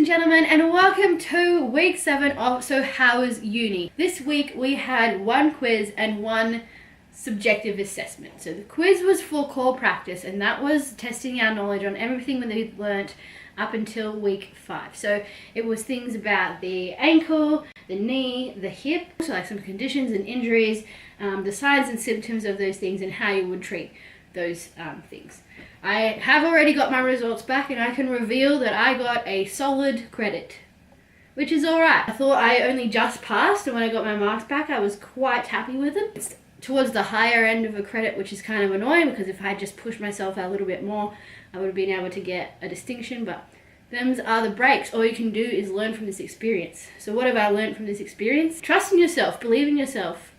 gentlemen, and welcome to week 7 of So How Was Uni? This week we had one quiz and one subjective assessment. So the quiz was for core practice, and that was testing our knowledge on everything that we'd learnt up until week 5. So it was things about the ankle, the knee, the hip, so like some conditions and injuries, the signs and symptoms of those things and how you would treat those things. I have already got my results back, and I can reveal that I got a solid credit, which is alright. I thought I only just passed, and when I got my marks back I was quite happy with it. It's towards the higher end of a credit, which is kind of annoying because if I had just pushed myself a little bit more I would have been able to get a distinction, but them's are the breaks. All you can do is learn from this experience. So what have I learned from this experience? Trust in yourself, believe in yourself.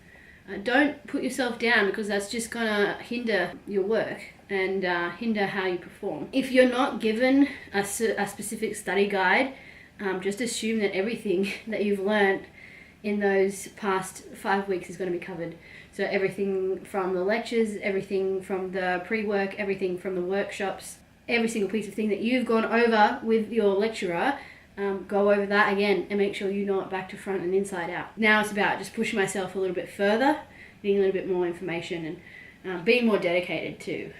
Don't put yourself down, because that's just gonna hinder your work and hinder how you perform. If you're not given a specific study guide, just assume that everything that you've learned in those past 5 weeks is going to be covered. So everything from the lectures, everything from the pre-work, everything from the workshops, every single piece of thing that you've gone over with your lecturer, go over that again and make sure you know it back to front and inside out. Now it's about just pushing myself a little bit further, getting a little bit more information, and being more dedicated to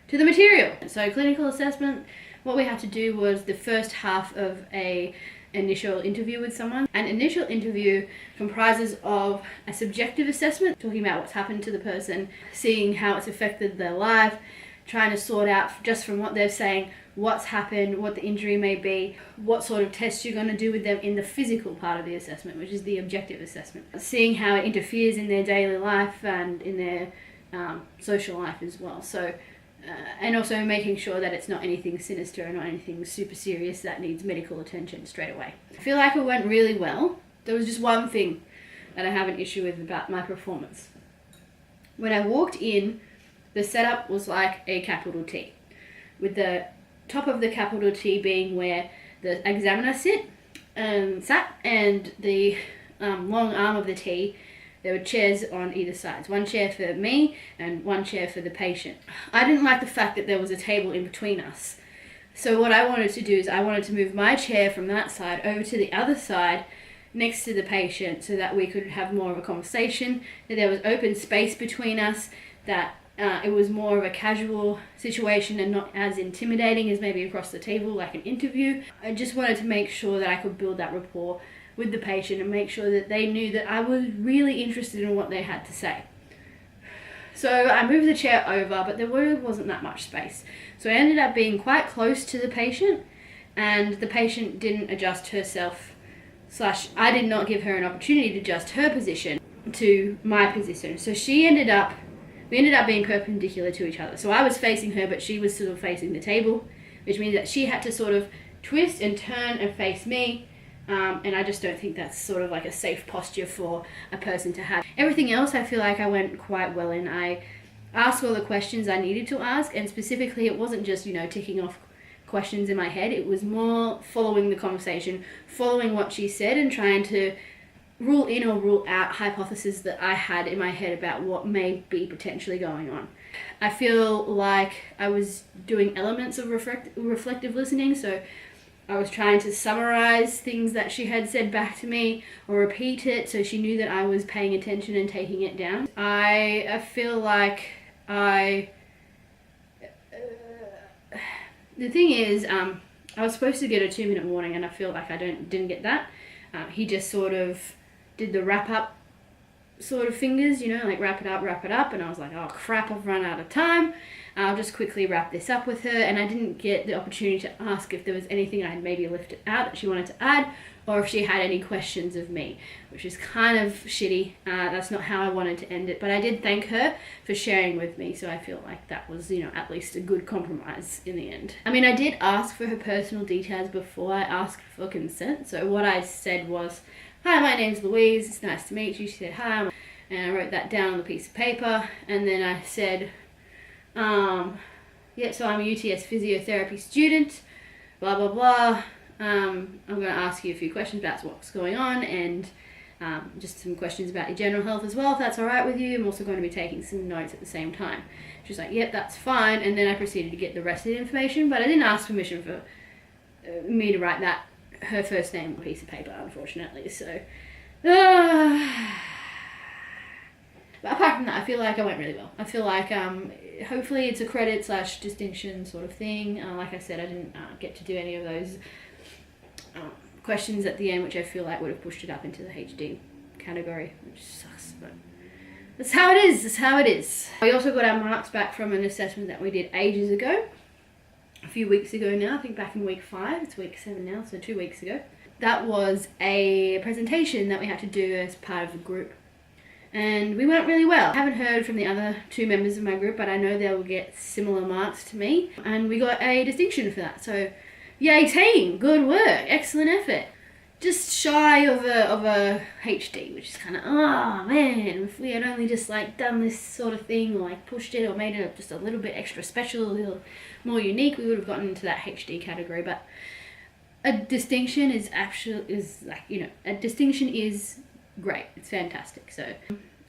the material. So clinical assessment, what we had to do was the first half of a initial interview with someone. An initial interview comprises of a subjective assessment, talking about what's happened to the person, seeing how it's affected their life, trying to sort out just from what they're saying what's happened, what the injury may be, what sort of tests you're going to do with them in the physical part of the assessment, which is the objective assessment. Seeing how it interferes in their daily life and in their social life as well. So, and also making sure that it's not anything sinister and not anything super serious that needs medical attention straight away. I feel like it went really well. There was just one thing that I have an issue with about my performance. When I walked in, the setup was like a capital T, with the top of the capital T being where the examiner sat, and the long arm of the T, there were chairs on either side. One chair for me and one chair for the patient. I didn't like the fact that there was a table in between us. So what I wanted to do is I wanted to move my chair from that side over to the other side next to the patient, so that we could have more of a conversation, that there was open space between us, that it was more of a casual situation and not as intimidating as maybe across the table like an interview. I just wanted to make sure that I could build that rapport with the patient and make sure that they knew that I was really interested in what they had to say. So I moved the chair over, but there really wasn't that much space. So I ended up being quite close to the patient, and the patient didn't adjust herself, / I did not give her an opportunity to adjust her position to my position. So we ended up being perpendicular to each other. So I was facing her, but she was sort of facing the table, which means that she had to sort of twist and turn and face me. And I just don't think that's sort of like a safe posture for a person to have. Everything else I feel like I went quite well in. I asked all the questions I needed to ask, and specifically it wasn't just, ticking off questions in my head. It was more following the conversation, following what she said, and trying to rule in or rule out hypotheses that I had in my head about what may be potentially going on. I feel like I was doing elements of reflective listening, so I was trying to summarize things that she had said back to me or repeat it so she knew that I was paying attention and taking it down. I feel like the thing is, I was supposed to get a 2-minute warning, and I feel like I didn't get that. He just sort of did the wrap up sort of fingers, like wrap it up, and I was like, oh crap, I've run out of time. I'll just quickly wrap this up with her, and I didn't get the opportunity to ask if there was anything I had maybe left out that she wanted to add, or if she had any questions of me, which is kind of shitty. That's not how I wanted to end it, but I did thank her for sharing with me, so I feel like that was, at least a good compromise in the end. I mean, I did ask for her personal details before I asked for consent, so what I said was, hi, my name's Louise, it's nice to meet you. She said, hi, and I wrote that down on a piece of paper, and then I said, so I'm a UTS physiotherapy student, blah, blah, blah. I'm going to ask you a few questions about what's going on, and just some questions about your general health as well, if that's all right with you. I'm also going to be taking some notes at the same time. She's like, yep, that's fine. And then I proceeded to get the rest of the information, but I didn't ask permission for me to write her first name on a piece of paper, unfortunately. So, but apart from that, I feel like I went really well. I feel like hopefully it's a credit / distinction sort of thing. Like I said, I didn't get to do any of those questions at the end, which I feel like would have pushed it up into the HD category, which sucks, but that's how it is. That's how it is. We also got our marks back from an assessment that we did ages ago. A few weeks ago now, I think back in week 5, it's week 7 now, so 2 weeks ago. That was a presentation that we had to do as part of a group. And we went really well. I haven't heard from the other 2 members of my group, but I know they will get similar marks to me. And we got a distinction for that. So, yay team, good work, excellent effort. Just shy of a HD, which is kind of, oh man, if we had only just like done this sort of thing, or like pushed it or made it just a little bit extra special, a little more unique, we would have gotten into that HD category. But a distinction is a distinction is great. It's fantastic. So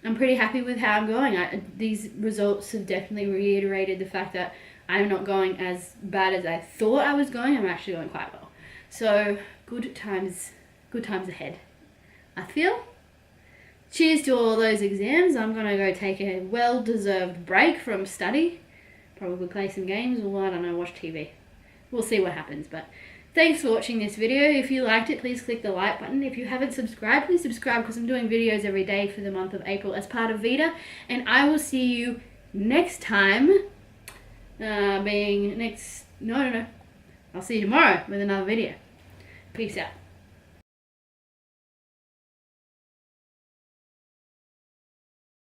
I'm pretty happy with how I'm going. These results have definitely reiterated the fact that I'm not going as bad as I thought I was going. I'm actually going quite well. So good times ahead, I feel. Cheers to all those exams. I'm going to go take a well-deserved break from study. Probably play some games, or I don't know, watch TV. We'll see what happens, but thanks for watching this video. If you liked it, please click the like button. If you haven't subscribed, please subscribe, because I'm doing videos every day for the month of April as part of VEDA, and I will see you next time. I'll see you tomorrow with another video. Peace out.